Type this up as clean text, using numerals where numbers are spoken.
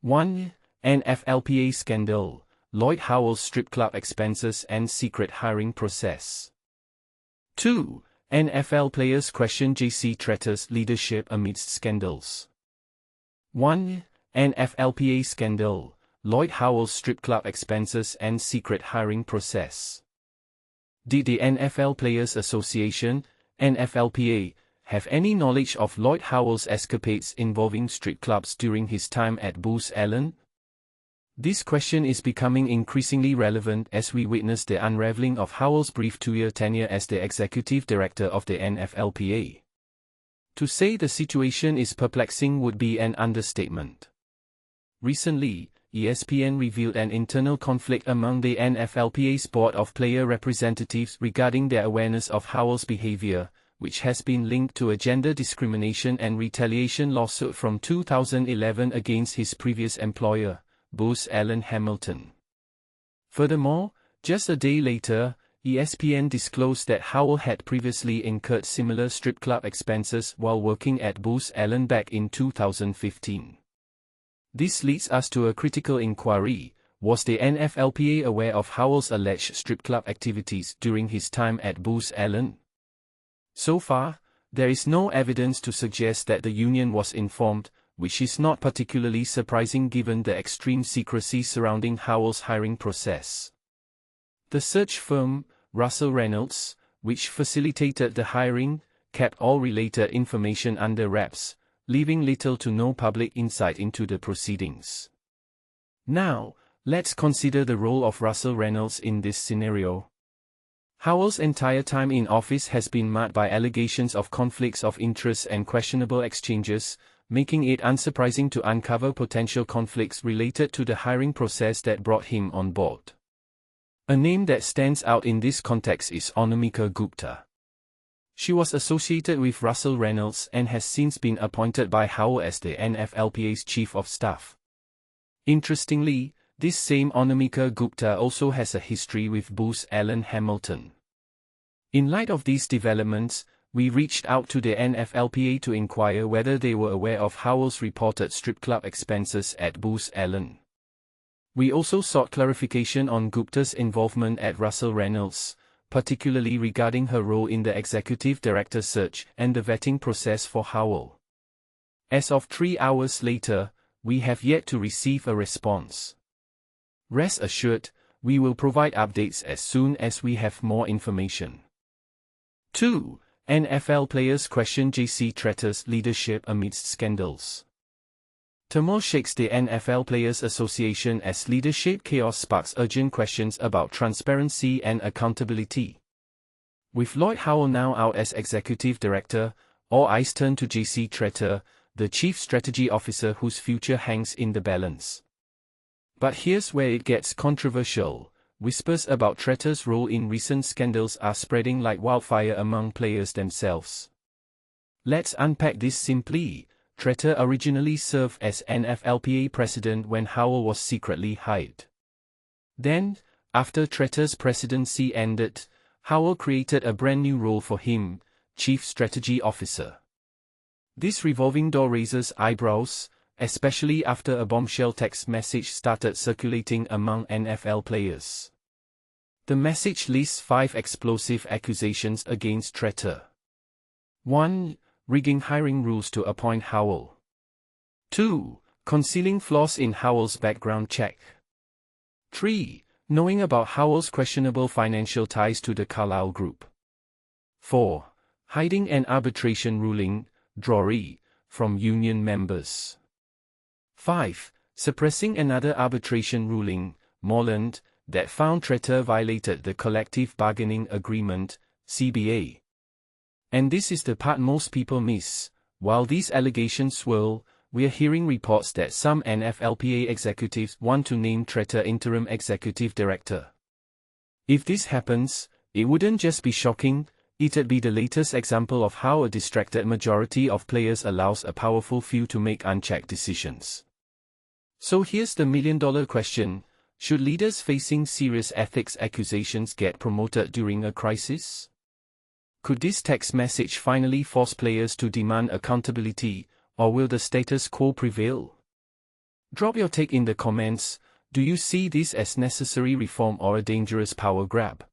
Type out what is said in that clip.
1. NFLPA scandal, Lloyd Howell's strip club expenses and secret hiring process. 2. NFL players question JC Tretter's leadership amidst scandals. 1. NFLPA scandal, Lloyd Howell's strip club expenses and secret hiring process. Did the NFL Players Association, NFLPA, have any knowledge of Lloyd Howell's escapades involving strip clubs during his time at Booz Allen? This question is becoming increasingly relevant as we witness the unraveling of Howell's brief 2-year tenure as the executive director of the NFLPA. To say the situation is perplexing would be an understatement. Recently, ESPN revealed an internal conflict among the NFLPA's board of player representatives regarding their awareness of Howell's behavior, which has been linked to a gender discrimination and retaliation lawsuit from 2011 against his previous employer, Booz Allen Hamilton. Furthermore, just a day later, ESPN disclosed that Howell had previously incurred similar strip club expenses while working at Booz Allen back in 2015. This leads us to a critical inquiry: was the NFLPA aware of Howell's alleged strip club activities during his time at Booz Allen? So far, there is no evidence to suggest that the union was informed, which is not particularly surprising given the extreme secrecy surrounding Howell's hiring process. The search firm, Russell Reynolds, which facilitated the hiring, kept all related information under wraps, leaving little to no public insight into the proceedings. Now, let's consider the role of Russell Reynolds in this scenario. Howell's entire time in office has been marred by allegations of conflicts of interest and questionable exchanges, making it unsurprising to uncover potential conflicts related to the hiring process that brought him on board. A name that stands out in this context is Anamika Gupta. She was associated with Russell Reynolds and has since been appointed by Howell as the NFLPA's chief of staff. Interestingly, this same Anamika Gupta also has a history with Booz Allen Hamilton. In light of these developments, we reached out to the NFLPA to inquire whether they were aware of Howell's reported strip club expenses at Booz Allen. We also sought clarification on Gupta's involvement at Russell Reynolds, particularly regarding her role in the executive director search and the vetting process for Howell. As of 3 hours later, we have yet to receive a response. Rest assured, we will provide updates as soon as we have more information. 2. NFL players question JC Tretter's leadership amidst scandals. Turmoil shakes the NFL Players Association as leadership chaos sparks urgent questions about transparency and accountability. With Lloyd Howell now out as executive director, all eyes turn to JC Tretter, the chief strategy officer whose future hangs in the balance. But here's where it gets controversial. Whispers about Tretter's role in recent scandals are spreading like wildfire among players themselves. Let's unpack this simply. Tretter originally served as NFLPA president when Howell was secretly hired. Then, after Tretter's presidency ended, Howell created a brand new role for him, chief strategy officer. This revolving door raises eyebrows, especially after a bombshell text message started circulating among NFL players. The message lists 5 explosive accusations against Tretter. 1. Rigging hiring rules to appoint Howell. 2. Concealing flaws in Howell's background check. 3. Knowing about Howell's questionable financial ties to the Carlyle Group. 4. Hiding an arbitration ruling, DRORI, from union members. 5. Suppressing another arbitration ruling, Moreland, that found Tretter violated the Collective Bargaining Agreement, CBA. And this is the part most people miss. While these allegations swirl, we are hearing reports that some NFLPA executives want to name Tretter interim executive director. If this happens, it wouldn't just be shocking, it'd be the latest example of how a distracted majority of players allows a powerful few to make unchecked decisions. So here's the million-dollar question: should leaders facing serious ethics accusations get promoted during a crisis? Could this text message finally force players to demand accountability, or will the status quo prevail? Drop your take in the comments. Do you see this as necessary reform or a dangerous power grab?